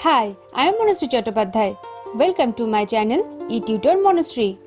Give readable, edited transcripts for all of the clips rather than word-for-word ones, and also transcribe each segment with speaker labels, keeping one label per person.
Speaker 1: Hi, I am Monasri Chattopadhyay. Welcome to my channel eTutor Monasri.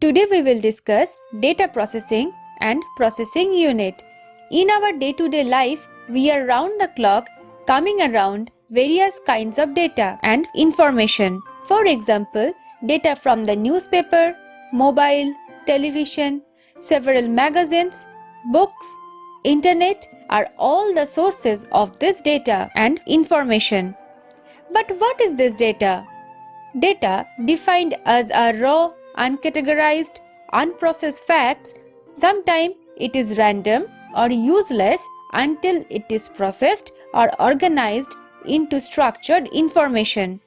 Speaker 1: Today we will discuss data processing and processing unit. In our day-to-day life, we are round the clock coming around various kinds of data and information. For example, data from the newspaper, mobile, television, several magazines, books, internet are all the sources of this data and information. But what is this data? Data, defined as a raw, uncategorized, unprocessed facts, sometimes it is random or useless until it is processed or organized into structured information.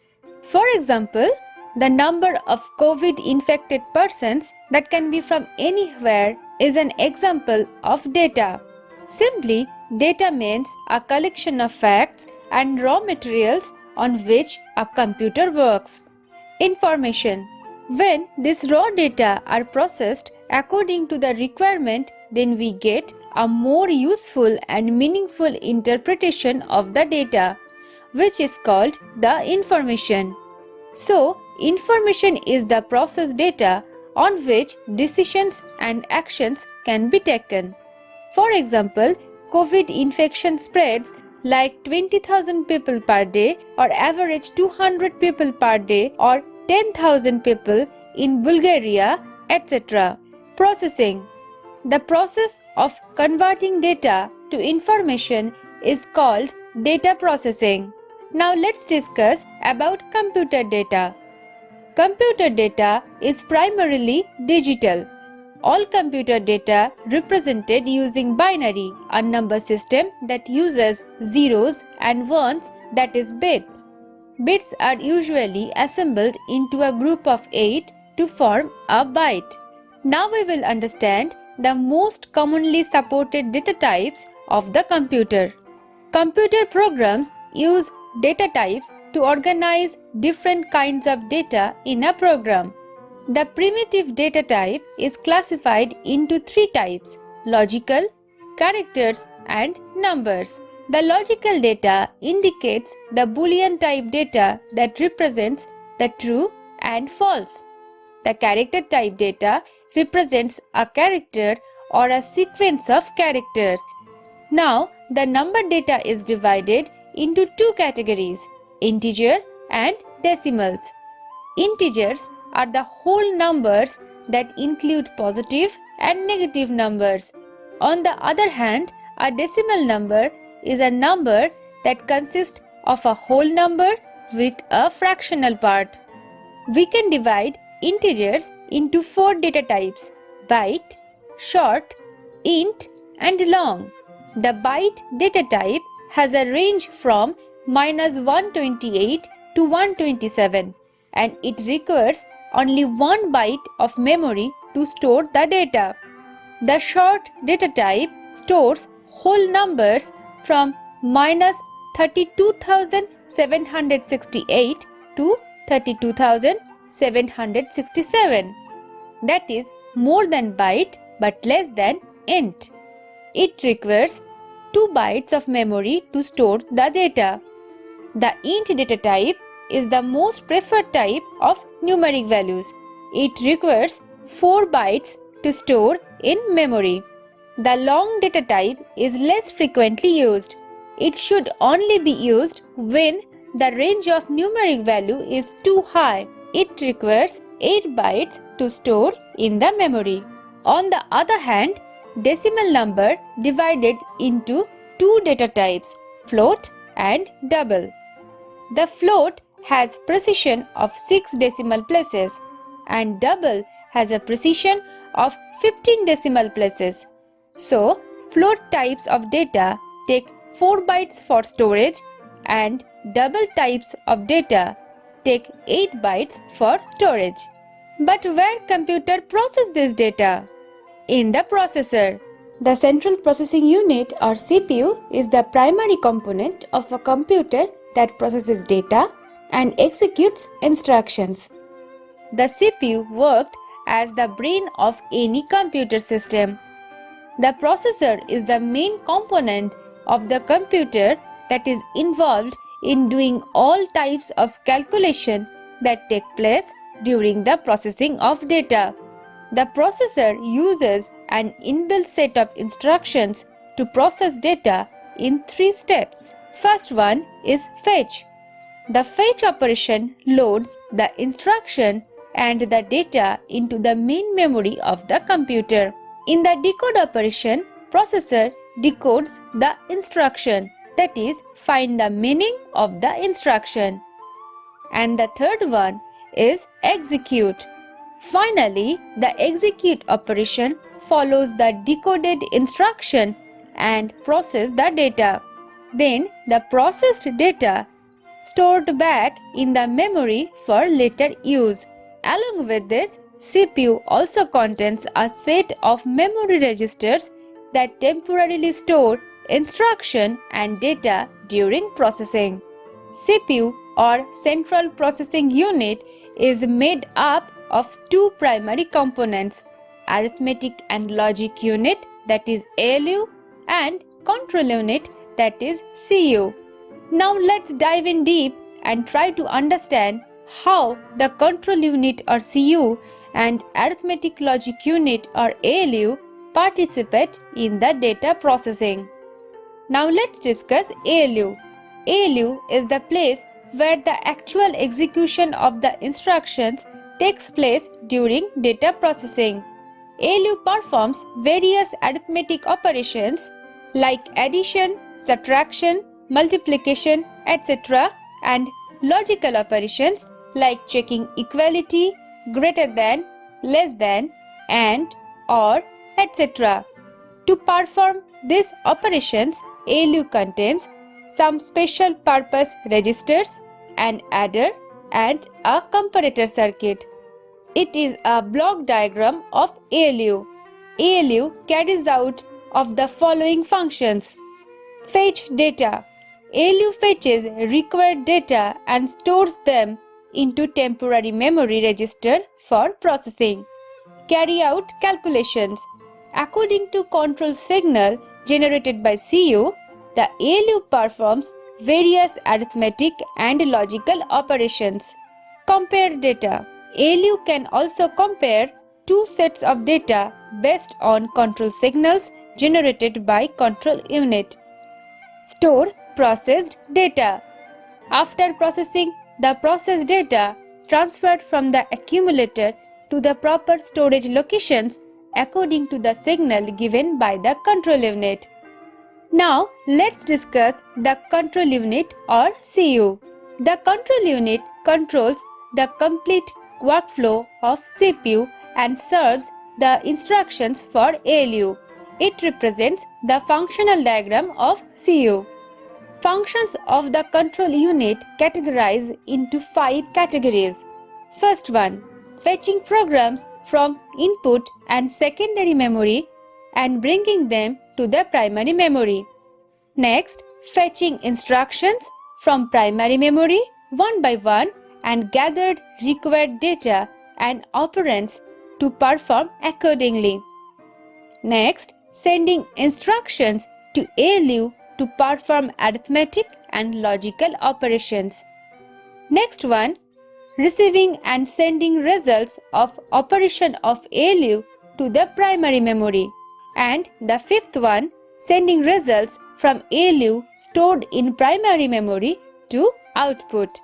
Speaker 1: For example, the number of COVID-infected persons that can be from anywhere is an example of data. Simply, data means a collection of facts and raw materials on which a computer works. Information. When these raw data are processed according to the requirement, then we get a more useful and meaningful interpretation of the data, which is called the information. So, information is the processed data on which decisions and actions can be taken. For example, COVID infection spreads like 20,000 people per day or average 200 people per day or 10,000 people in Bulgaria, etc. Processing. The process of converting data to information is called data processing. Now let's discuss about computer data. Computer data is primarily digital. All computer data represented using binary, a number system that uses zeros and ones, that is bits. Bits are usually assembled into a group of 8 to form a byte. Now we will understand the most commonly supported data types of the computer. Computer programs use data types to organize different kinds of data in a program. The primitive data type is classified into three types: logical, characters, and numbers. The logical data indicates the Boolean type data that represents the true and false. The character type data represents a character or a sequence of characters. Now, the number data is divided into two categories: integer and decimals. Integers are the whole numbers that include positive and negative numbers. On the other hand, a decimal number is a number that consists of a whole number with a fractional part. We can divide integers into four data types: byte, short, int, and long. The byte data type has a range from -128 to 127, and it requires only one byte of memory to store the data. The short data type stores whole numbers from -32,768 to 32,767. That is more than byte but less than int. It requires 2 bytes of memory to store the data. The int data type is the most preferred type of numeric values. It requires 4 bytes to store in memory. The long data type is less frequently used. It should only be used when the range of numeric value is too high. It requires 8 bytes to store in the memory. On the other hand, decimal number divided into two data types, float and double. The float has precision of 6 decimal places and double has a precision of 15 decimal places. So, float types of data take 4 bytes for storage and double types of data take 8 bytes for storage. But where computer process this data? In the processor. The central processing unit or CPU is the primary component of a computer that processes data and executes instructions. The CPU worked as the brain of any computer system. The processor is the main component of the computer that is involved in doing all types of calculation that take place during the processing of data. The processor uses an inbuilt set of instructions to process data in 3 steps. First one is fetch. The fetch operation loads the instruction and the data into the main memory of the computer. In the decode operation, processor decodes the instruction, that is, find the meaning of the instruction. And the third one is execute. Finally, the execute operation follows the decoded instruction and process the data. Then the processed data stored back in the memory for later use. Along with this, CPU also contains a set of memory registers that temporarily store instruction and data during processing. CPU or Central Processing Unit is made up of 2 primary components, Arithmetic and Logic Unit, that is ALU, and Control Unit, that is CU. Now let's dive in deep and try to understand how the Control Unit or CU and Arithmetic Logic Unit or ALU participate in the data processing. Now let's discuss ALU. ALU is the place where the actual execution of the instructions takes place during data processing. ALU performs various arithmetic operations like addition, subtraction, multiplication, etc., and logical operations like checking equality, greater than, less than, and, or, etc. To perform these operations, ALU contains some special purpose registers, an adder, and a comparator circuit. It is a block diagram of ALU. ALU carries out of the following functions. Fetch data. ALU fetches required data and stores them into temporary memory register for processing. Carry out calculations. According to control signal generated by CU, the ALU performs various arithmetic and logical operations. Compare data. ALU can also compare 2 sets of data based on control signals generated by control unit. Store processed data. After processing the processed data, transferred from the accumulator to the proper storage locations according to the signal given by the control unit. Now let's discuss the control unit or CU. The control unit controls the complete workflow of CPU and serves the instructions for ALU. It represents the functional diagram of CU. Functions of the control unit categorize into 5 categories. First one, fetching programs from input and secondary memory and bringing them to the primary memory. Next, fetching instructions from primary memory one by one and gathered required data and operands to perform accordingly. Next, sending instructions to ALU to perform arithmetic and logical operations. Next one, receiving and sending results of operation of ALU to the primary memory. And the fifth one, sending results from ALU stored in primary memory to output.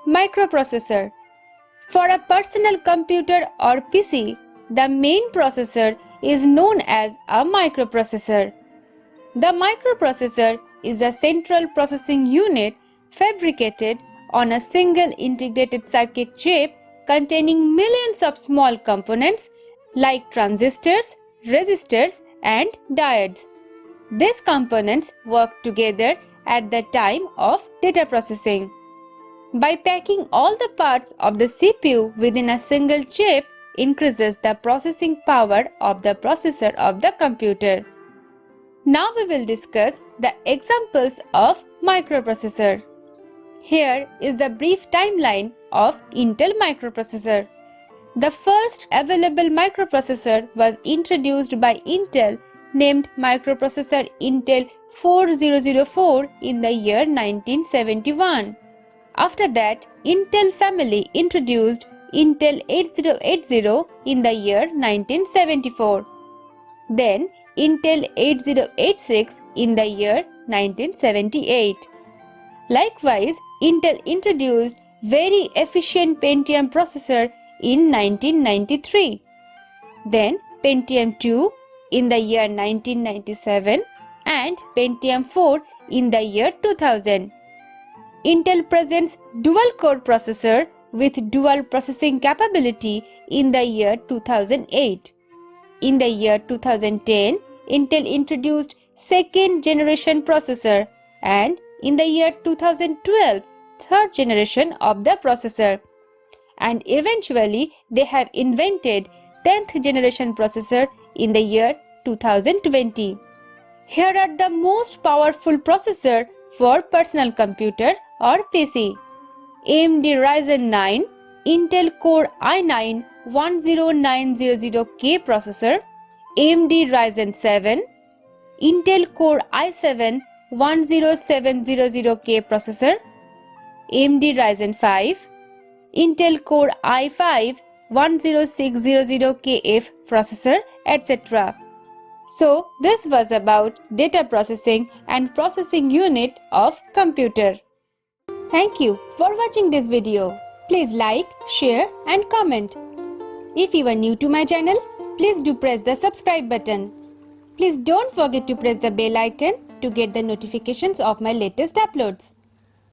Speaker 1: Microprocessor. For a personal computer or PC, the main processor is known as a microprocessor. The microprocessor is a central processing unit fabricated on a single integrated circuit chip containing millions of small components like transistors, resistors, and diodes. These components work together at the time of data processing. By packing all the parts of the CPU within a single chip increases the processing power of the processor of the computer. Now we will discuss the examples of microprocessor. Here is the brief timeline of Intel microprocessor. The first available microprocessor was introduced by Intel named microprocessor Intel 4004 in the year 1971. After that, Intel family introduced Intel 8080 in the year 1974. Then Intel 8086 in the year 1978. Likewise, Intel introduced very efficient Pentium processor in 1993. Then Pentium 2 in the year 1997 and Pentium 4 in the year 2000. Intel presents dual-core processor with dual processing capability in the year 2008. In the year 2010, Intel introduced second generation processor, and in the year 2012, third generation of the processor. And eventually, they have invented 10th generation processor in the year 2020. Here are the most powerful processor for personal computer or PC. AMD Ryzen 9 Intel Core i9 10900K processor, AMD Ryzen 7 Intel Core i7 10700K processor, AMD Ryzen 5 Intel Core i5 10600KF processor, etc. So, this was about data processing and processing unit of computer. Thank you for watching this video. Please like, share and comment. If you are new to my channel, please do press the subscribe button. Please don't forget to press the bell icon to get the notifications of my latest uploads.